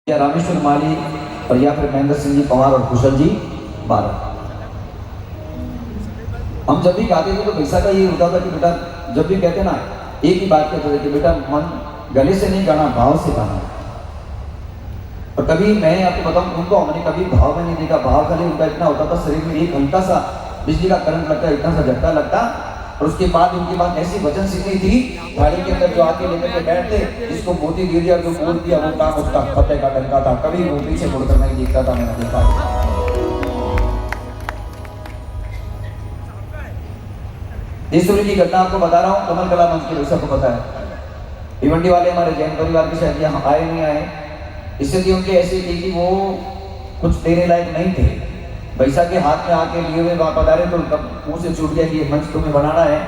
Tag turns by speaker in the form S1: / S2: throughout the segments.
S1: या रामेश्वर माली और या फिर महेंद्र सिंह जी पवार और कुशल जी बारह। हम जब भी गाते थे तो पैसा का ये होता था कि बेटा जब भी कहते ना एक ही बात कहते थे कि बेटा मन गले से नहीं गाना, भाव से गाना। और कभी मैं आपको बताऊं, उनको हमने कभी भाव में नहीं देखा। भाव खाली उनका इतना होता था, शरीर में एक हल्का सा बिजली का करंट लगता, इतना सा झटका लगता। और उसके बाद उनके पास ऐसी वचन सीखनी थी, गाड़ी के अंदर जो आके लेकर के बैठते, जिसको मोती दे दिया, जो बोल दिया, वो काम उसका फतेह का डंका था। कभी वो पीछे मुड़कर नहीं देखता था, मैंने देखा। ईश्वरी की घटना आपको बता रहा हूँ, कमल कला मंच के सबको पता है। भिवंडी वाले हमारे जैन परिवार के शायद यहाँ आए नहीं आए, स्थिति उनकी ऐसी थी कि वो कुछ देने लायक नहीं थे। पैसा के हाथ में आके लिए हुए पधारे तो मुंह से छूट गया कि ये मंच तुम्हें बनाना है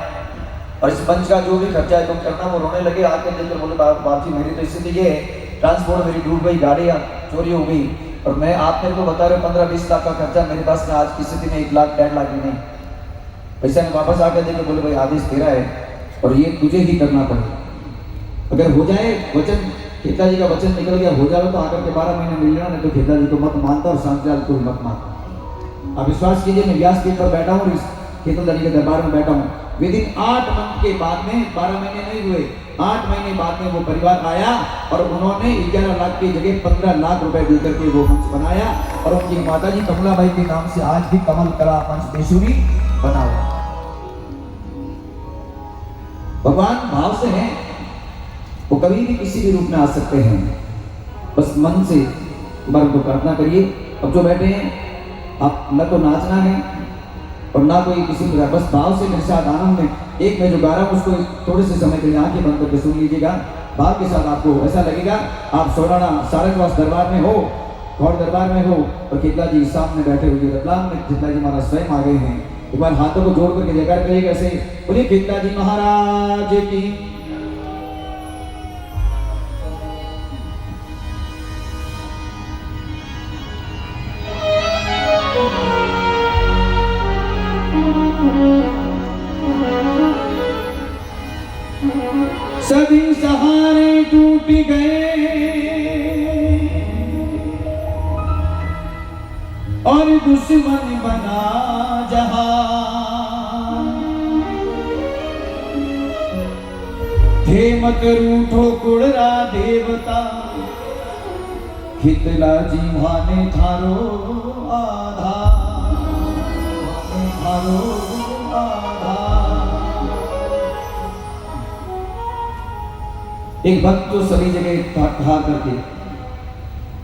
S1: और इस मंच का जो भी खर्चा है तुम करना। वो रोने लगे, आके देखकर बोले बाप जी मेरी तो स्थिति ये है, ट्रांसपोर्ट मेरी डूब गई, गाड़ियाँ चोरी हो गई और मैं आप मेरे को बता रहे हो 15-20 लाख का खर्चा, मेरे पास में आज की स्थिति में 1 लाख 1.5 लाख भी नहीं। पैसा में वापस आकर देखे, बोले भाई आदेश तेरा है और ये तुझे ही करना पड़े। अगर हो जाए वचन, खेता जी का वचन निकल गया, हो जाए तो आकर के 12 महीने मिल जाना, नहीं तो खेता जी को मत मानता और शांतिलाल को मत मानता। आप विश्वास कीजिए, मैं व्यासपीठ पर बैठा हूँ, खेतन जी के दरबार में बैठा हूँ। विदिन 8 मंथ के बाद में, 12 महीने नहीं हुए, 8 महीने बाद में वो परिवार आया और उन्होंने 11 लाख की जगह 15 लाख रुपए देकर के वो मंच बनाया और उनकी माता जी कमलाबाई के नाम से आज भी कमल कला मंच बेसुरी बना हुआ। भगवान भाव से हैं, वो कभी भी किसी भी रूप में आ सकते हैं। बस मन से बार को प्रार्थना करिए। अब जो बैठे हैं, आप न तो नाचना है और ना कोई किसी प्रकार, बस भाव से मेरे साथ आनंद में एक मैं जो गा रहा हूँ उसको थोड़े से समय के लिए आंखें बंद करके सुन लीजिएगा। भाव के साथ आपको ऐसा लगेगा आप सोनाड़ा सारंगवास दरबार में हो, गौड़ दरबार में हो और खेतला जी सामने बैठे हुए रतलाम में खेतला जी महाराज स्वयं आ गए हैं। एक बार हाथों को जोड़ करके जयकार करिए, कैसे बोलिए खेतला जी महाराज की। सभी सहारे टूट गए और दुश्मन बना जहां, थे मत रूठो कुड़रा देवता, खितला जी भाने थारो आधा, थारो आधा। एक भक्त तो सभी जगह हार करके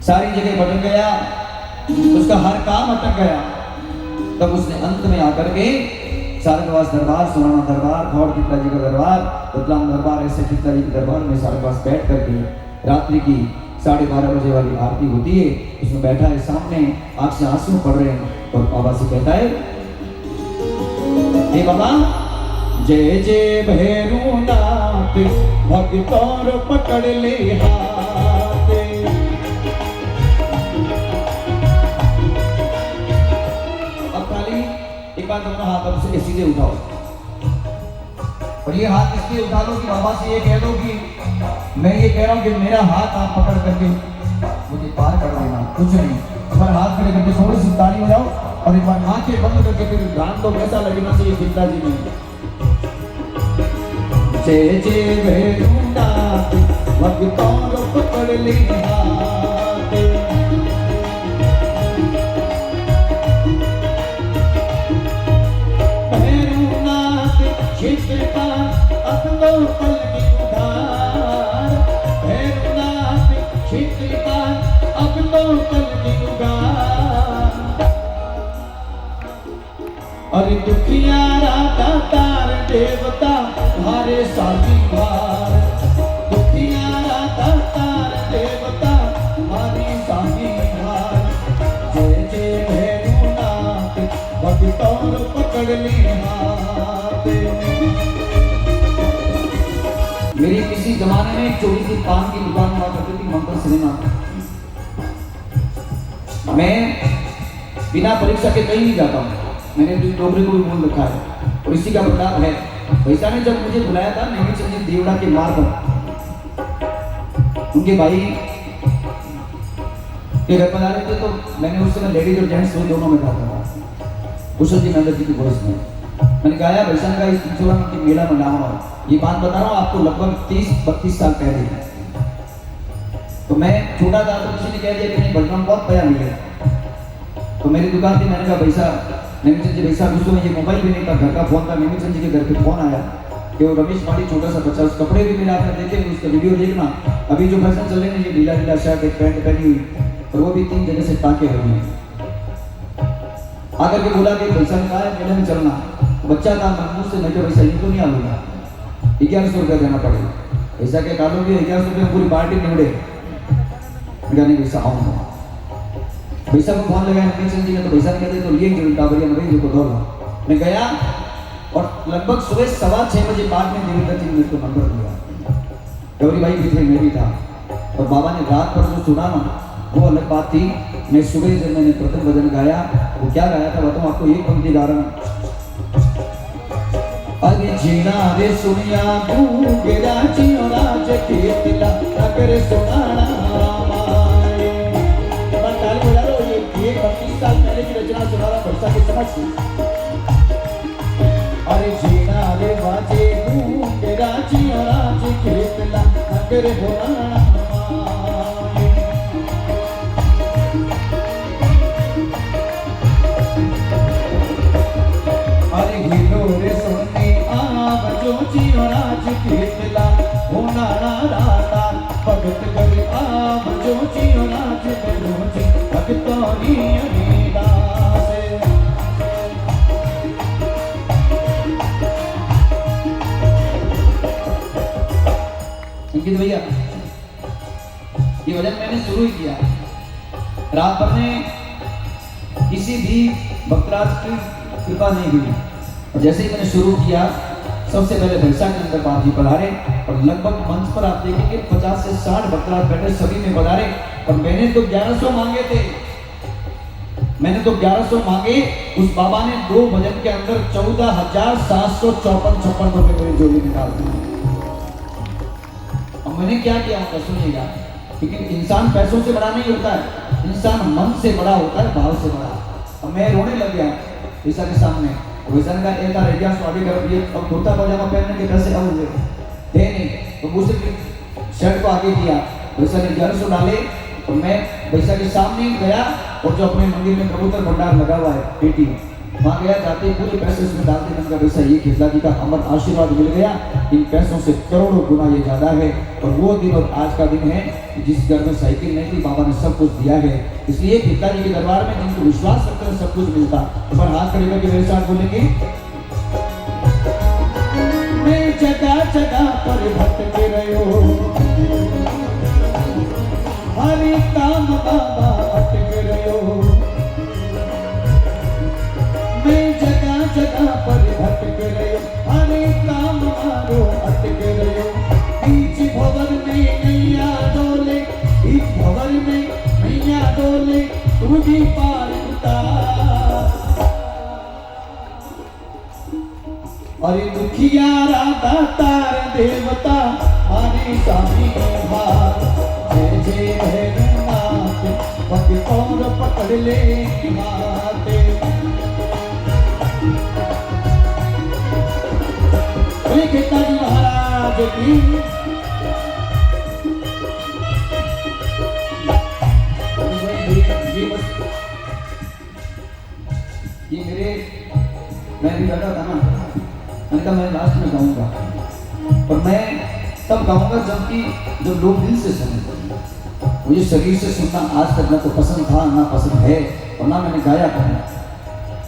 S1: सारी जगह भटक गया, उसका हर काम अटक गया। तब उसने अंत में आकर के सारंगवास दरबार, सोनाड़ा दरबार, गौड़ खितला जी का दरबार, रतलाम दरबार, ऐसे खितला जी के दरबार में सारंगवास बैठ करके रात्रि की 12:30 बजे वाली आरती होती है, उसमें बैठा है, सामने आंख से आंसू पड़ रहे हैं और बाबा से कहता है, हे बाबा जय जय भैरूनाथ, भक्तों पकड़ ले हाथ। अब खाली एक बार दोनों हाथ अब से सीधे उठाओ और ये हाथ इसलिए उठा लो कि बाबा से ये कह दो कि मैं ये कह रहा हूँ कि मेरा हाथ आप पकड़ करके मुझे पार कर देना, कुछ नहीं। पर हाथ खड़े करके थोड़ी सी ताली हो जाओ और एक बार आंखें बंद करके फिर गान तो कैसा लगना चाहिए खितला जी में। जय जय भैरूनाथ, भक्तों पकड़ ले हाथ। भैरूनाथ क्षेत्रपाल अपनो पल की उधार, भैरूनाथ क्षेत्रपाल अपनो पल की उधार। अरे दुखियारा दातार देवता हमारे साथी भार, दुखियारा दातार देवता हमारी साथी भार। जय जय भैरूनाथ, भक्तों पकड़ ले हाथ। मेरी किसी जमाने में एक छोटी सी पान की दुकान हुआ करती थी, मंत्र सिनेमा। मैं बिना परीक्षा के कहीं नहीं जाता हूँ, मैंने डोगरे को भी बोल रखा है और इसी का प्रताप है। वैसा ने जब मुझे बुलाया था नैमिषारण्य देवड़ा के मार्ग, उनके भाई ये घर बना रहे थे तो मैंने उस समय लेडीज और जेंट्स दोनों में गाता था। कुशल जी मेहंदर जी की वॉइस में मैंने गाया भैया का इस पिछड़ा की मेला में नाम है। ये बात बता रहा हूँ आपको लगभग 30-32 साल पहले। तो मैं छोटा था तो किसी ने कह दिया कि नहीं बजरंग बहुत बया मिले। तो मेरी दुकान थी, मैंने कहा भैया नेमीचंद जी भैया उस समय ये मोबाइल भी नहीं था, घर का फोन था। नेमीचंद जी के घर पे फोन आया कि वो रमेश माली छोटा सा बच्चा, उस कपड़े भी मिला कर देखेंगे, उसका वीडियो देखना। अभी जो फैशन चल रहे हैं ये ढीला ढीला शर्ट एक पैंट पहनी हुई और वो भी 3 जगह से टाके हुए हैं। आकर के बोला कि पैसा ने कहा है मेले में चलना। बच्चा था मुझसे, मैं तो पैसा ये तो नहीं आऊँगा, 1100 रुपया देना पड़ेगा। ऐसा क्या डालोगे 1100 रुपये पूरी पार्टी निवड़े। नहीं पैसा आऊँगा, पैसा को फोन लगाया नेमीचंद जी ने तो पैसा नहीं कहते तो लिए टावरिया मरीज को दौड़ा। मैं गया और लगभग सुबह 6:15 बजे बाद में देवेंद्र जी ने मेरे को नंबर दिया। गौरी भाई भी थे, मैं भी था। और बाबा ने रात भर जो सुना ना वो अलग बात थी। मैं सुबह जब मैंने प्रथम भजन गाया, वो क्या गाया था बताऊँ आपको, एक पंक्ति गा रहा हूँ। अरे जीना रे सुनिया तू गेरा जियो राज कीर्तिला अगर सुनाना माए। ताली बजा लो, ये 32 साल पहले की रचना सुना रहा भैया की समझ से। अरे जीना रे बाजे तू गेरा जियो राज कीर्तिला अगर सुनाना। कीर्तला होना राता भगत गरी आव जो जियो नाच रोजी भगतोरी अनीदास। अंकित भैया ये भजन मैंने शुरू ही किया रात भर में, किसी भी भक्तराज की कृपा नहीं हुई। और जैसे ही मैंने शुरू किया सबसे पहले भैसा के अंदर बाप जी पधारे और लगभग मंच पर आप देखेंगे 50 से 60 भक्तराज बैठे, सभी में पधारे। और मैंने तो 1100 मांगे थे, मैंने तो 1100 मांगे। उस बाबा ने 2 भजन के अंदर 14,754 रुपए मेरी जोड़ी निकाल दी। और मैंने क्या किया होगा सुनिएगा, क्योंकि इंसान पैसों से बड़ा नहीं होता है, इंसान मन से बड़ा होता है, भाव से बड़ा। और मैं रोने लग गया ईसा के सामने। वैसन का एक रेडिया स्वागत कर दिए। अब कुर्ता पजामा पहनने के पैसे अब हुए थे नहीं, तो मुझसे शर्ट को आगे किया। वैसा ने 1100 डाले और मैं वैसा के सामने गया और जो अपने मंदिर में कबूतर भंडार लगा हुआ है पेटी, वहाँ गया, जाते पूरे पैसे उसमें डालते। मैंने कहा वैसा ये खिचला जी का अमर आशीर्वाद मिल गया, इन पैसों से करोड़ों गुना ये ज्यादा है। और वो दिन और आज का दिन है जिस घर में साइकिल नहीं थी बाबा ने सब कुछ दिया है। इसलिए खिचला जी के दरबार में जिनको विश्वास रखते हैं सब कुछ मिलता। पर हाथ खड़े करके मेरे साथ बोलेंगे, मैं जगह जगह पर भटके रहो, हरे काम बाबा भटके रहो। मैं जगह जगह पर भटके रहो, हरे काम मारो अटके रहो। बीच भवर में नैया डोले, बीच भवर में नैया डोले, तू भी पार उतार। अरे दुखियारा दातार देवता हरे स्वामी बार। जय जय भैरवनाथ भक्तों पकड़ ले माते। गीताजी महाराज की ये मेरे मैं भी बैठा था ना, मैंने कहा मैं लास्ट में गाऊंगा और मैं तब गाऊंगा जबकि जब लोग दिल से सुने। मुझे शरीर से सुनना आज तक ना तो पसंद था ना पसंद है और ना मैंने गाया था।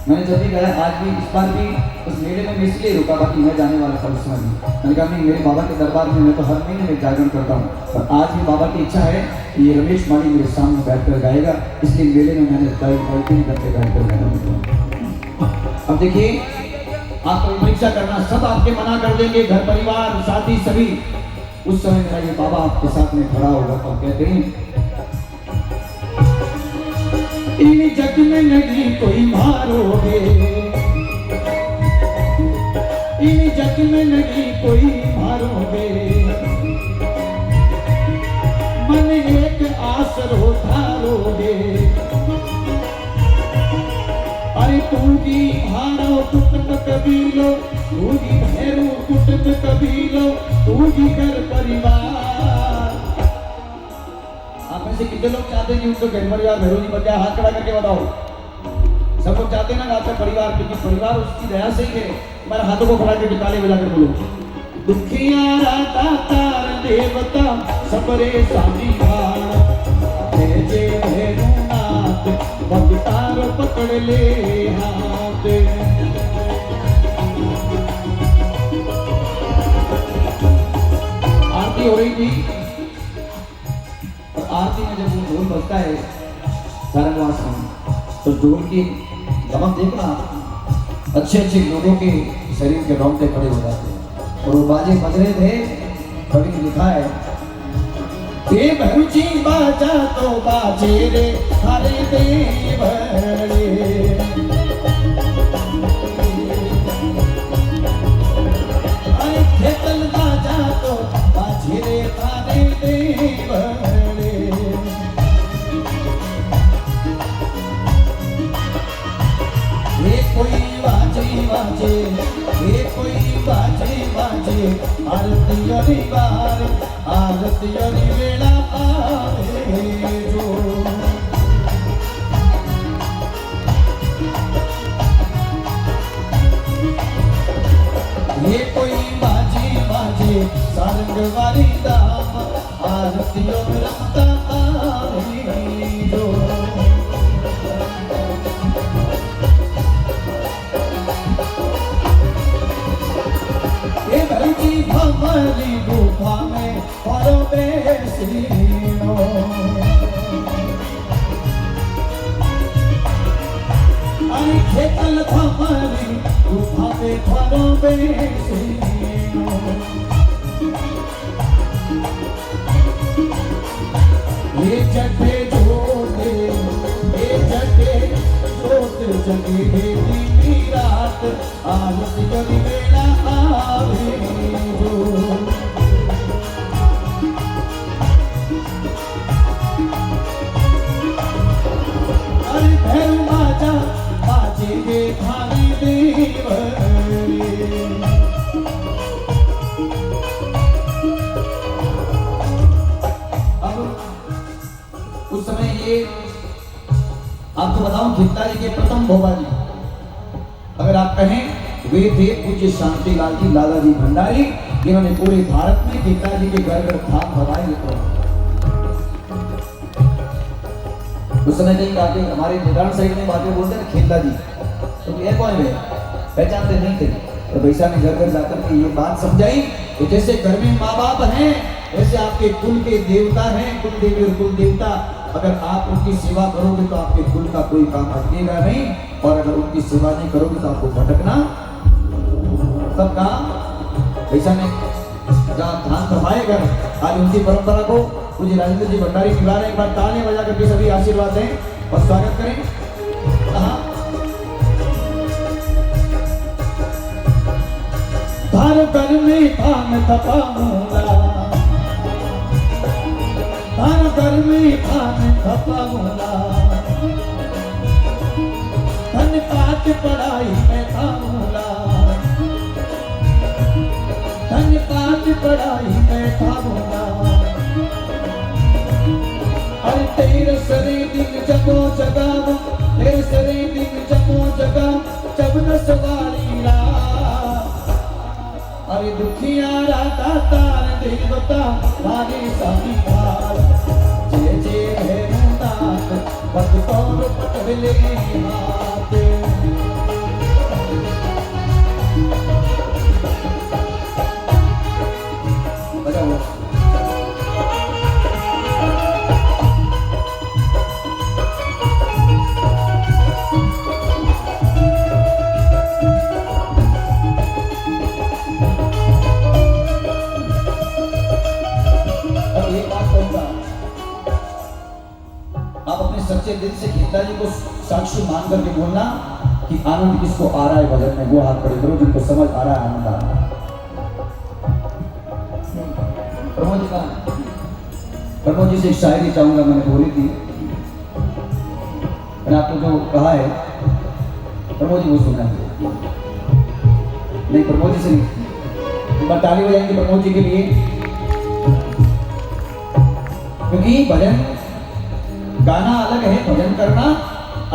S1: मैंने जब भी गाया, आज भी इस बार भी उस मेले में मैं इसलिए रुका, बाकी मैं जाने वाला था उस समय भी। मैंने कहा नहीं, मेरे बाबा के दरबार में मैं तो हर महीने में जागरण करता हूँ, पर आज भी बाबा की इच्छा है कि ये रमेश माली मेरे सामने बैठकर गाएगा, इसलिए मेले में मैंने 3 घंटे बैठकर गाया। अब देखिए, आपको परीक्षा करना, सब आपके मना कर देंगे, घर परिवार साथी सभी। उस समय मेरा ये बाबा आपके साथ में खड़ा होगा तो कहते हैं, इन जग में नहीं कोई मारोगे, इन जग में नहीं कोई मारोगे।
S2: मन एक आसरो थारो है। अरे तू जी भारो कुटुंब कबीलो, तू जी भैरू कुटुंब कबीलो, तू जी घर परिवार। आप में से कितने लोग चाहते हैं कि उनको घर परिवार भैरू जी बन जाए? हाथ खड़ा करके बताओ। सब लोग चाहते हैं ना आपका परिवार, क्योंकि परिवार उसकी दया से ही है। हमारे हाथों को खड़ा के ताली बजाकर बोलो, दुखियारा दातार देवता सबरे सामी भाण, जय जय भैरूनाथ भगतार पकड़ ले हाथ। आरती हो रही थी और आरती में जब वो ढोल बजता है सारंगवास में, तो ढोल की दमक देखना, अच्छे अच्छे लोगों के शरीर के रोंगटे खड़े हो जाते हैं। और वो बाजे बज रहे थे, कवि ने लिखा है, ये भरुची बाजा तो बाजे रे हरे देव रे। अरे खेतल बाजा तो बाजे रे हरे देव रे। ये कोई बाजे बाजे, ये कोई बाजे बाजे, आरती अरिवार, आरती अरिवेला आवे जो। ये कोई बाजे बाजे, सारंग वाली दाम, आरती रमता आवे जो। हमारी गुफा में परो बेसीनो, आई खेतल हमारी गुफा में परो बेसीनो। ये जटे जोते, ये जटे जोते जगे दीनी रात, आरती करी बेला आवे जो। अरे भैरू बाजा बाजे गे भारी देव रे। अब उस समय ये आपको बताऊं, खिलता जी के प्रथम भोबा जी, अगर आप कहें वे थे पूज्य शांति लाल जी लाला जी भंडारी, जिन्होंने पूरे भारत में खिलता जी के घर घर थाम भवाए। उस समय कहीं बातें हमारे निदान साइड में बातें बोलते हैं खिलता जी, तो ये कौन है पहचानते नहीं थे। तो भैसा ने घर घर जाकर के ये बात समझाई कि जैसे घर में माँ बाप हैं, ऐसे आपके कुल के देवता हैं, कुल देवी और कुल देवता। अगर आप उनकी सेवा करोगे तो आपके कुल का कोई काम अटकेगा नहीं, और अगर उनकी सेवा नहीं करोगे तो आपको भटकना तब काम। ऐसा ने जहाँ ध्यान फरमाएगा, आज उनकी परंपरा को मुझे राजेंद्र जी भंडारी निभा रहे हैं। एक बार तालियां बजा करके सभी आशीर्वाद दें और स्वागत करें। धार कर में थान थपा मूला, धार कर में थान थपा मूला, धन पात पढ़ाई में था मूला, धन पात पढ़ाई में था मूला। अरे तेरे सरे दिन जगो जगावा, तेरे सरे दिन जगो जगा, जब न सवारी ला। अरे दुखियारा दातार देवता वाले सामी भार, जय जय भैरूनाथ भगतौर पकड़ ले हाथ। सच्चे दिल से खिलता जी को साक्षी मान करके बोलना कि आनंद किसको आ रहा है भजन में, वो हाथ खड़े करो जिनको समझ आ रहा है आनंद आ रहा है। प्रमोद जी का प्रमोद जी से एक शायरी चाहूंगा, मैंने बोली थी, मैंने आपको जो कहा है प्रमोद जी वो सुना है। नहीं, प्रमोद जी से नहीं, एक बार ताली बजाएंगे प्रमोद जी के लिए, क्योंकि भजन गाना अलग है, भजन करना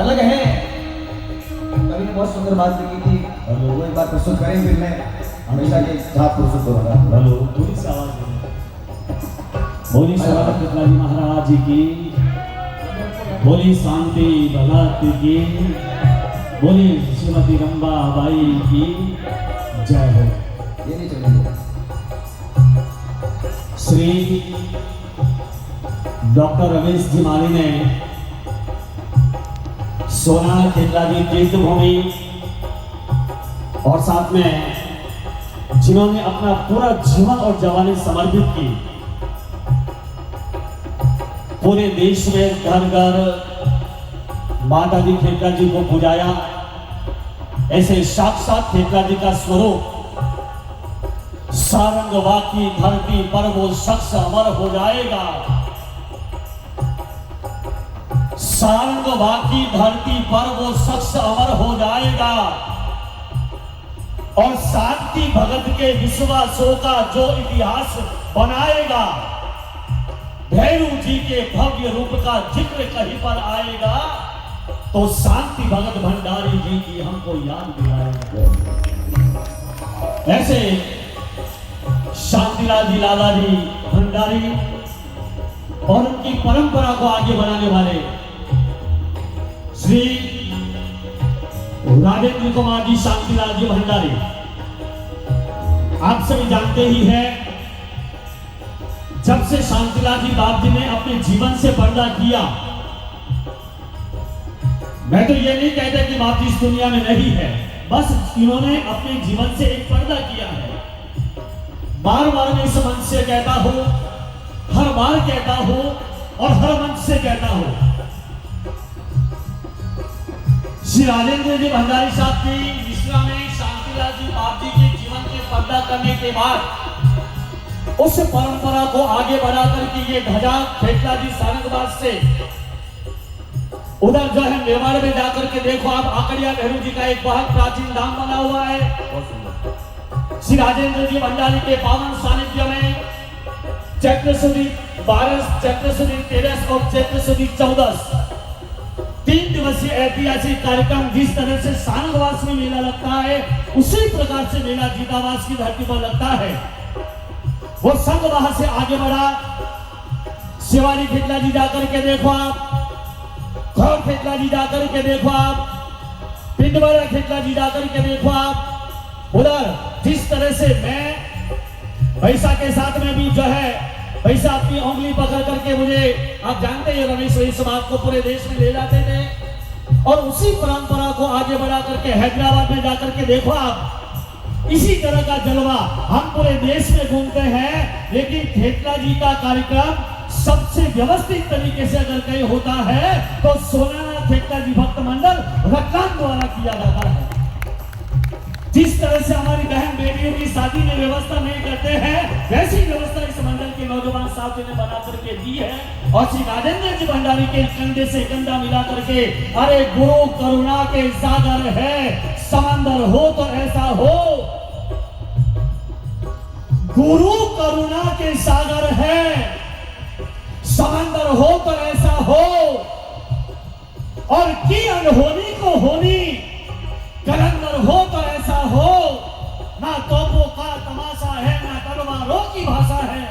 S2: अलग है। कवि ने बहुत सुंदर बात लिखी थी, वो एक बार प्रस्तुत करें, फिर मैं हमेशा के साथ प्रस्तुत करूंगा।
S3: हेलो, थोड़ी सी आवाज बोली सवाल जी महाराज की, बोली शांति भगत की, बोली श्रीमती रंबा बाई की जय हो।
S2: ये नहीं चलेगा।
S3: श्री डॉक्टर रमेश जी माली ने सोनार खेतला जी तीर्थभूमि और साथ में जिन्होंने अपना पूरा जीवन और जवानी समर्पित की, पूरे देश में घर घर माता जी खेतला जी को पुजाया। ऐसे साक्षात खेतला जी का स्वरूप सारंगवा की धरती पर वो शख्स अमर हो जाएगा। सारंगवा की धरती पर वो शख्स अमर हो जाएगा और शांति भगत के विश्वासों का जो इतिहास बनाएगा, भैरू जी के भव्य रूप का जिक्र कहीं पर आएगा तो शांति भगत भंडारी जी की हमको याद दिलाएगा। ऐसे शांतिलाल जी लाला जी भंडारी और उनकी परंपरा को आगे बढ़ाने वाले श्री राजेंद्र कुमार जी शांतिलाल जी भंडारी, आप सभी जानते ही हैं, जब से शांतिलाल जी बाप जी ने अपने जीवन से पर्दा किया, मैं तो ये नहीं कहता कि बाप जी इस दुनिया में नहीं है, बस इन्होंने अपने जीवन से एक पर्दा किया है। बार बार मैं इस मंच से कहता हूं, हर बार कहता हूं और हर मंच से कहता हूं, श्री राजेंद्र जी भंडारी साहब की मिश्रा में शांतिलाल जी बाप जी के जीवन के पर्दा करने के बाद उस परंपरा को आगे बढ़ा करके ये ध्वजा खेतला जी सारंगबाद से उधर जो है मेवाड़ में जाकर के देखो आप, आकड़िया भैरू जी का एक बहुत प्राचीन धाम बना हुआ है। श्री राजेंद्र जी भंडारी के पावन सानिध्य में चैत्र सुदी 12, चैत्र सुदी 13 और चैत्र सुदी 14 3 दिवसीय ऐतिहासिक कार्यक्रम जिस तरह से सारंगवास में मेला लगता है, उसी प्रकार से मेला जीतावास की धरती पर लगता है। वो संघ वहां से आगे बढ़ा। शिवाजी खेतला जी जाकर के देखो आप, खौर खेतला जी जाकर के देखो आप, पिंडवाड़ा खेतला जी जाकर के देखो आप। उधर जिस तरह से मैं पैसा के साथ में भी जो है पैसा अपनी उंगली पकड़ करके, मुझे आप जानते हैं रमेश इस बात को पूरे देश में ले जाते थे और उसी परंपरा को आगे बढ़ा करके हैदराबाद में जाकर के देखो आप, इसी तरह का जलवा हम पूरे देश में घूमते हैं। लेकिन खेतला जी का कार्यक्रम सबसे व्यवस्थित तरीके से अगर कहीं होता है तो सोनार खेतला जी भक्त मंडल रतलाम द्वारा किया जाता है। जिस तरह से हमारी बहन बेटियों की शादी में व्यवस्था नहीं करते हैं, वैसी व्यवस्था इस मंडल के नौजवान साहब ने बना करके दी है। और श्री राजेंद्र जी भंडारी के कंधे से कंधा मिला करके, अरे गुरु करुणा के सागर है, समंदर हो तो ऐसा हो, गुरु करुणा के सागर है, समंदर हो तो ऐसा हो, और की अनहोनी को होनी, कलंदर हो तो ऐसा हो, ना तोपों का तमाशा है, ना तलवारों की भाषा है,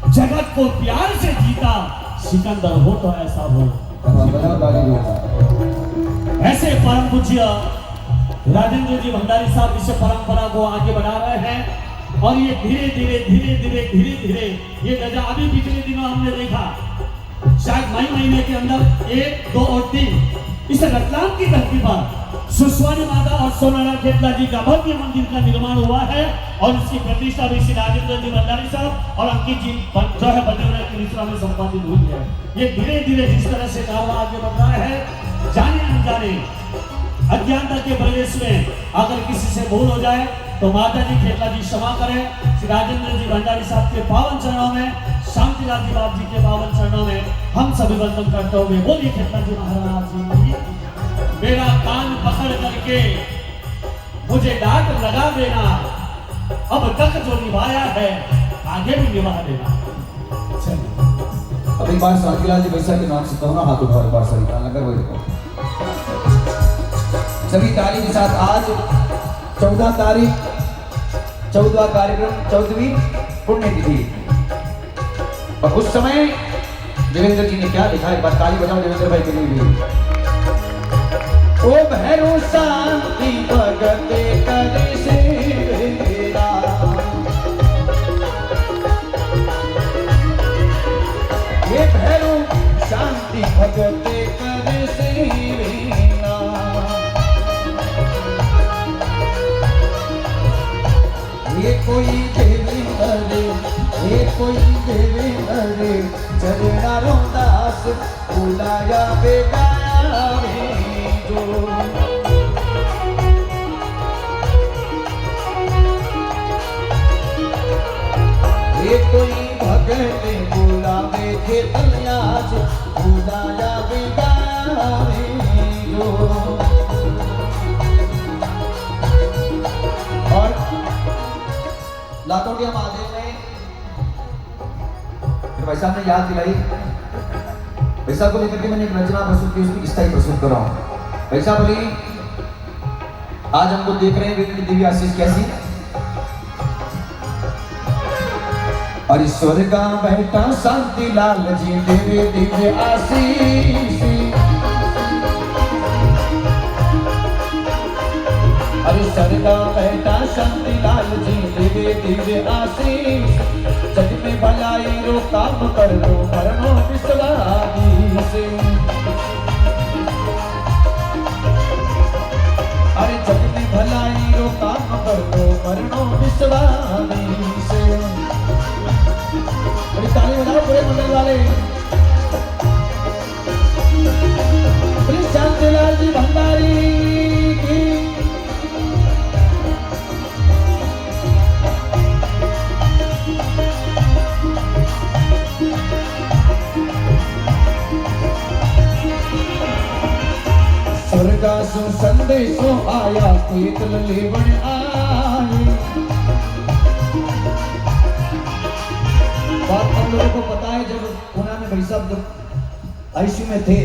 S3: जगत को प्यार से जीता सिकंदर हो तो ऐसा हो। ऐसे परम पूज्य राजेंद्र जी भंडारी साहब इस परंपरा को आगे बढ़ा रहे हैं और ये धीरे धीरे ये ध्वजा अभी पिछले दिनों हमने देखा, शायद मई महीने के अंदर 1, 2 और 3 इस रतलाम की धरती पर सुस्वानी माता और सोनारा खेतला जी का भव्य मंदिर का निर्माण हुआ है और इसकी प्रतिष्ठा भी श्री राजेंद्र जी भंडारी साहब और अंकित जी जो है बजरंग की मिश्रा में संपादित हुई है। ये धीरे धीरे जिस तरह से काम आगे बढ़ रहा है, जाने अनजाने अज्ञानता के प्रवेश में अगर किसी से भूल हो जाए तो माता जी खेतला जी क्षमा करें। श्री राजेंद्र जी भंडारी साहब के पावन चरणों में, शांतिलाल जी बाप जी के पावन चरणों में हम सभी वंदन करते हुए बोलिए खेतला जी महाराज जी। मेरा कान पकड़ करके मुझे डांट लगा देना, अब तक जो निभाया है आगे भी निभा देना।
S2: अब एक बार शांतिलाल जी वैसा के नाम से कहो ना, हाथ उठाओ एक बार सभी का लगा वही देखो सभी ताली के साथ। आज 14 तारीख 14वां कार्यक्रम 14वीं पुण्यतिथि। और उस समय देवेंद्र जी ने क्या लिखा, एक बार ताली बजाओ देवेंद्र भाई के लिए भी। ओ भैरो शांति भगत करे सेरा, ये भैरो शांति भगत करे सेरा, ये कोई देवी अरे, ये कोई देवी अरे, चरणा रोदास बुलाया बेगाया जो। ये कोई भगत बुलावे खेतलियाज बुलाया बेगाया जो। और लातोटिया महादेव ने फिर भाई साहब ने याद दिलाई, भाई साहब को लेकर के मैंने एक रचना प्रस्तुत की, उसकी किस्सा ही प्रस्तुत कर रहा हूँ। भाई साहब बोली आज हमको देख रहे हैं दिव्य आशीष कैसी। और ईश्वर का बैठा शांतिलाल जी देवे दिव्य आशीष। अरे सरगा बैठा शांतिलाल जी देवे दिव्य आशीष। जग में भलाई रो काम कर लो मरणो विश्वादी से। अरे जग में भलाई रो काम कर लो मरणो विश्वादी से। अरे ताली बजाओ पूरे मंडल वाले। शांतिलाल जी भंडारी की। स्वर्गासु संदेशो आया केतल लेवन आए। बात हम लोगों को पता है, जब पुणे में भाई साहब जब आईसीयू में थे,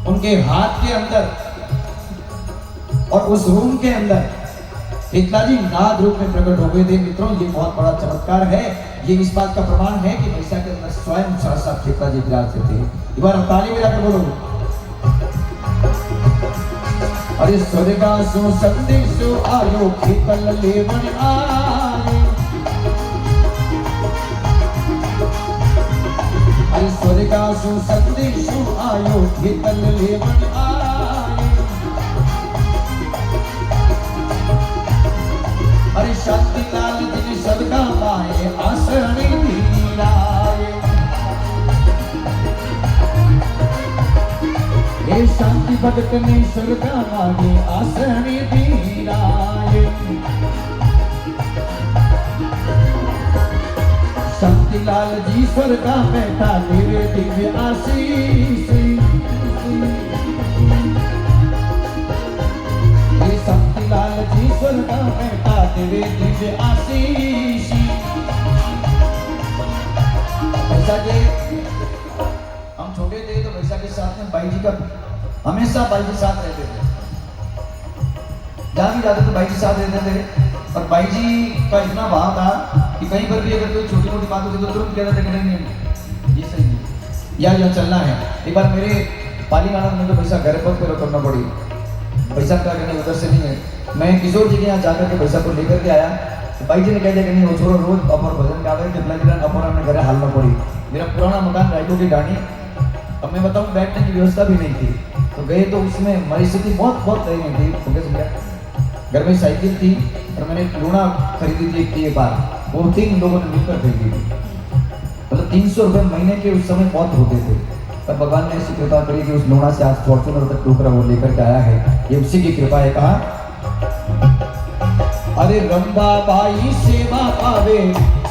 S2: उनके हाथ के अंदर और उस रूम के अंदर केतला जी नाद रूप में प्रकट हो गए थे। मित्रों ये बहुत बड़ा चमत्कार है। ये इस बात का प्रमाण है कि भैसा के अंदर स्वयं साक्षात केतला जी विराज थे। एक बार ताली बजाकर बोलो। अरे स्वर्गासु संदेशो आयो केतल लेवन आए। अरे स्वर्गासु संदेशो आयो केतल लेवन आए। अरे शांतिलाल जी ने स्वर्गा पाए आसने धीराए। हे शांति भगत ने स्वर्गा मांगे आसने धीराए। शांतिलाल जी स्वर्गा बैठा तेरे दिव्य आशीष। हे शांतिलाल जी स्वर्गा बैठा तेरे दिव्य आशीष। ऐसा के हम छोटे थे तो वैसा के साथ में भाई जी का हमेशा भाई जी साथ रहते थे। जहाँ भी जाते थे भाई जी साथ रहते थे। और भाई जी का इतना भाव था कि कहीं पर भी अगर कोई छोटी मोटी बात होती तो तुरंत कहते थे कि नहीं ये सही नहीं या चलना है। एक बार मेरे पालीगाना में तो पैसा घर पर करना पड़ी, पैसा क्या करने उधर से नहीं है। मैं किशोर जी के यहाँ जाकर के पैसा को लेकर के आया। भाई जी ने कह दिया कि नहीं वो छोड़ो, रोज अपर भजन गा रहे थे, अपर हमने घर हालना पड़ी। मेरा पुराना मकान रायपुर की डाणी, अब मैं बताऊँ बैठने की व्यवस्था भी नहीं थी। तो गए तो उसमें हमारी स्थिति बहुत सही नहीं थी। तो कैसे घर में साइकिल थी और मैंने लूना खरीदी थी एक बार, वो 3 लोगों ने मिलकर खरीदी थी। मतलब 300 रुपये महीने के उस समय बहुत होते थे।
S1: पर भगवान ने ऐसी कृपा करी कि उस लोना से आज फॉर्चूनर तक टोकरा वो लेकर के आया है। ये उसी की कृपा है। कहा
S2: अरे रंबा बाई सेवा पावे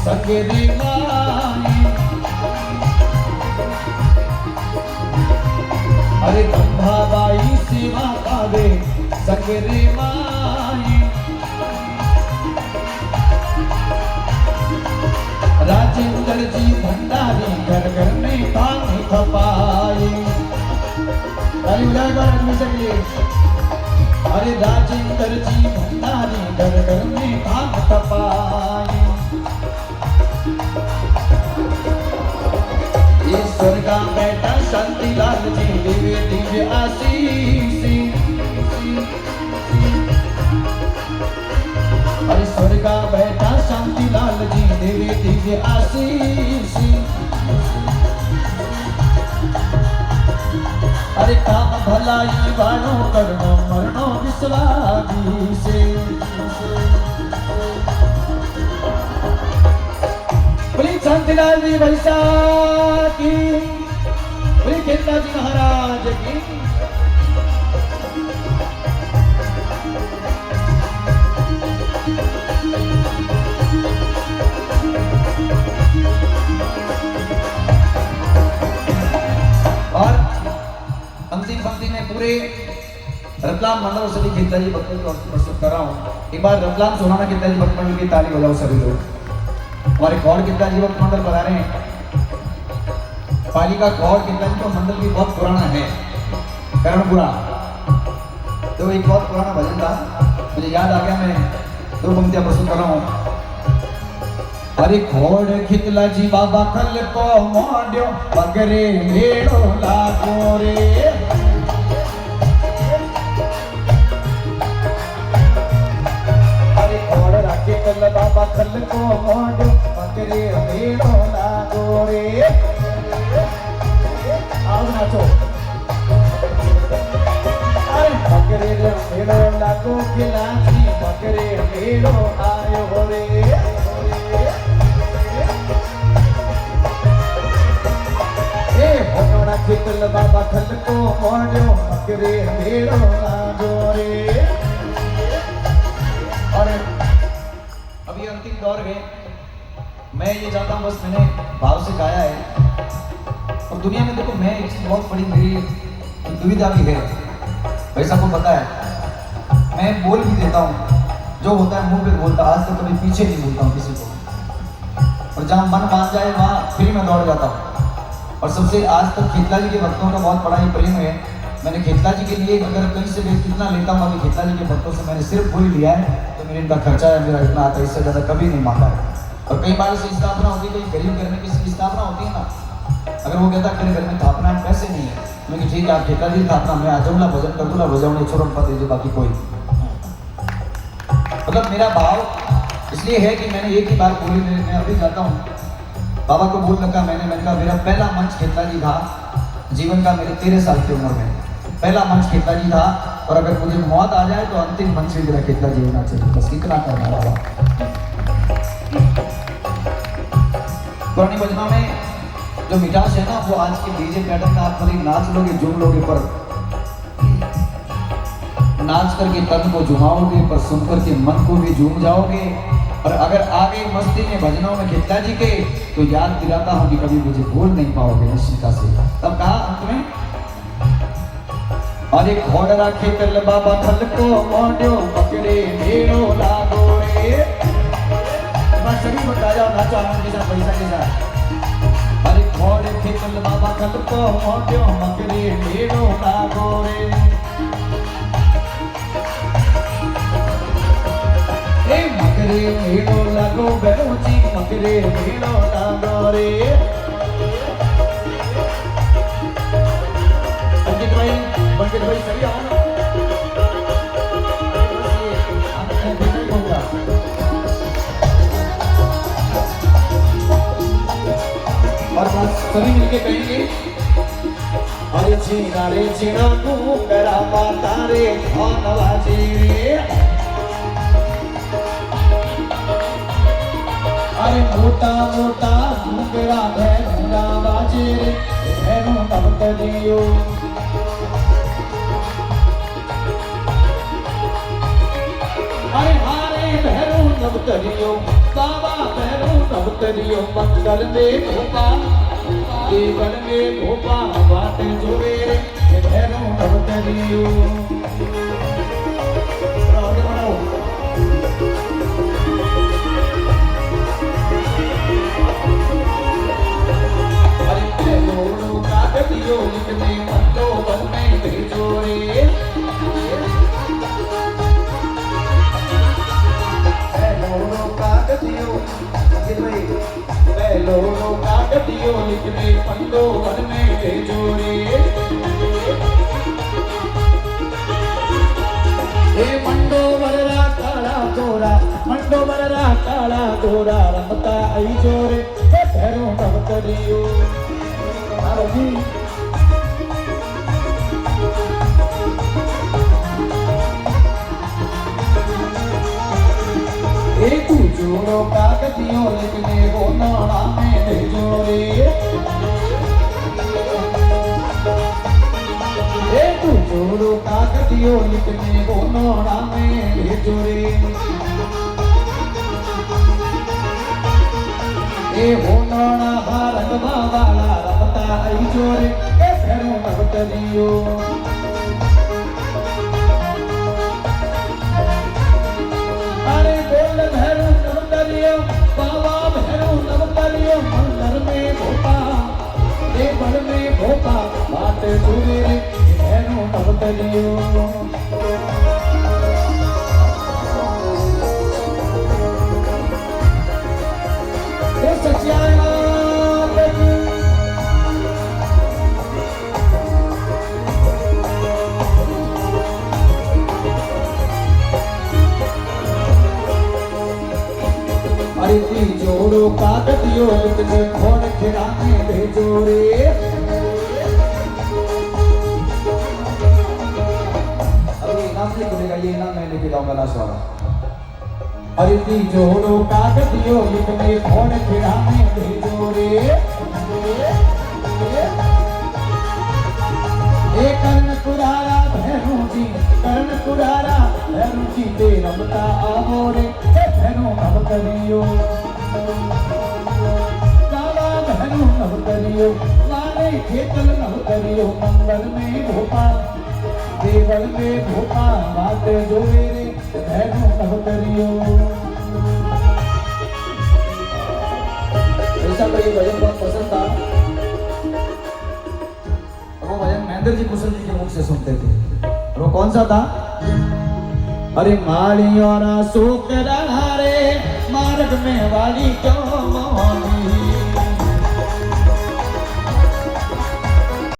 S2: संगे रे माई, अरे रंबा बाई सेवा पावे संगे रे माई, राजेंद्र जी भंडारी घर घर में टांग खपाई। ताली बजाए बार हमेशा के लिए। अरे राजेंद्र जी भंडारी घर घर में टांग खपाई। ईश्वर का बेटा शांतिलाल जी दिव्य दिव्य आशीष, ईश्वर का बेटा शांतिलाल जी दिव्य दिव्य आशीष। अरे काम भलाई वाणो करणो मरणो विश्वादी से। बोली शांतिलाल जी बैसाखी, बोली खेतला जी महाराज की। और अंतिम पंक्ति में पूरे रतलाम मंडल सभी खेतला जी भक्त को प्रस्तुत कर रहा हूँ। एक बार रतलाम सोनाना खेतला जी भक्त मंडल की ताली बजाओ सभी लोग। हमारे गौड़ खेतला जी भक्त मंडल बता रहे हैं। पालिका गौड़ खेतला जी का मंडल भी बहुत पुराना है, करणपुरा। तो एक बहुत पुराना भजन था, मुझे याद आ गया, मैं दो पंक्तियां प्रस्तुत कर रहा हूँ। अरे घोड़ खितला जी बाबा खल को मोड्यो बगरे मेड़ो लागो रे। अरे घोड़ राखे कल बाबा खल को मोड्यो बगरे मेड़ो लागो रे। आओ नाचो। अरे बगरे मेड़ो लागो खिलाची बगरे मेड़ो आयो रे। खितल बाबा खल को मोड्यो बगरे मेड़ो लागो रे। और अभी अंतिम दौर है, मैं ये चाहता हूँ, बस मैंने भाव से गाया है। और दुनिया में देखो, मैं एक चीज बहुत बड़ी मेरी दुविधा भी है, वैसा को पता है। मैं बोल भी देता हूँ, जो होता है मुंह पे बोलता, आज तक कभी पीछे नहीं बोलता हूँ किसी को। और जहाँ मन मान जाए वहाँ फिर मैं दौड़ जाता हूँ। और सबसे आज तक खेतला जी के भक्तों का बहुत बड़ा ही प्रेम है। मैंने खेतला जी के लिए अगर कहीं से मैं कितना लेता हूँ, अभी खेतला जी के भक्तों से मैंने सिर्फ वही लिया है, तो मेरे इनका खर्चा है मेरा इतना आता है, इससे ज़्यादा कभी नहीं मांगा है। और कई बार ऐसी स्थापना होती है, कहीं गरीब घर में किसी की स्थापना होती है ना, अगर वो कहता मेरे घर में स्थापना है, पैसे नहीं है, मैं ठीक है आप खेतला जी स्थापना, मैं आ जाऊँगा, भजन कर दूँगा, बजाऊँगा, छोड़ो पता दीजिए, बाकी कोई। मतलब मेरा भाव इसलिए है कि मैंने एक ही बार बोली, मैं अभी जाता हूँ, बाबा को बोल रखा मैंने कहा मेरा पहला मंच खेतला जी था जीवन का, मेरे 13 साल की उम्र में पहला मंच खेतला जी था। और अगर मुझे मौत आ जाए तो अंतिम मंच भी मेरा खेतला जी होना चाहिए, बस इतना करना बाबा। पुरानी भजनों में जो मिठास है ना, वो आज के डीजे पैटर्न का आप कभी नाच लोगे, झूम लोगे, पर नाच करके तन को झुमाओगे, पर सुन करके मन को भी झूम जाओगे। और अगर आगे मस्ती में भजनों में खेतला जी के, तो याद दिलाता हूँ कि कभी मुझे भूल नहीं पाओगे निश्चिंता से। तब कहा अंत में, अरे घोड़ राखे कल बाबा खल को मोड्यो बगरे मेड़ो लागो रे। बस सभी बता जाओ, नाचो आनंद के साथ, पैसा के साथ। अरे घोड़ राखे कल बाबा खल को मोड्यो बगरे मेड़ो लागो रे। मकरे मेड़ो लागो बेरोची मकरे मेड़ो लागो रे। पंडित भाई सही आओ ना, और सभी मिलके कहेंगे, अरे छीना घूंगरा माता रे धनवाजी रे। अरे मोटा मोटा घूंगरा भैंगा बाजे रे भैरू नवतरियो अरे हारे भैरू नवतरियो बाबा भैरू नवतरियो मंगल में भोपा केवल में भोपा बात जोड़े ये भैरू नवतरियो आगे बढ़ाओ अरे भैरू कागदियो लिखने मंदो बन में भेजो रे लोड़ो कागदियो लिखने पंडो वन में भेजो रे हे मंडो वररा काला गोरा मंडो वररा काला गोरा रमता आई जोरे हे भैरू नवतरियो जी तू जोड़ो कागदियों लिखने वो नाना में भेजो रे तू जोड़ो कागदियों लिखने वो नाना में भेजो रे वो नाना भारत वाला रमता आई जोरे भैरू नवतरियो बाबा भैरू नवतरियो मंदिर में भोपा देवल में भोपा बात सुने भैरू नवतरियो सच्चाई अरे जोड़ो कागदियो लिखने खोड़ खिलाने भेजो रे अभी इनाम नहीं खुलेगा ये इनाम मैं लेके जाऊंगा लास्ट वाला अरे जोड़ो कागदियो लिखने खोड़ खिलाने भेजो रे कर्ण कुरारा भैरू जी कर्ण कुरारा भैरू जी दे रमता आवो रे भैरू नवतरियो काला भैरू नवतरियो लाले खेतल नवतरियो मंगल में भोपा देवल में भोपा बात जोड़े रे भैरू नवतरियो ऐसा कोई भजन बहुत पसंद था वो भजन महेंद्र जी कुशल जी के मुख से सुनते थे वो कौन सा था अरे माली और शोक रे मार्ग में वाली क्यों मोहनी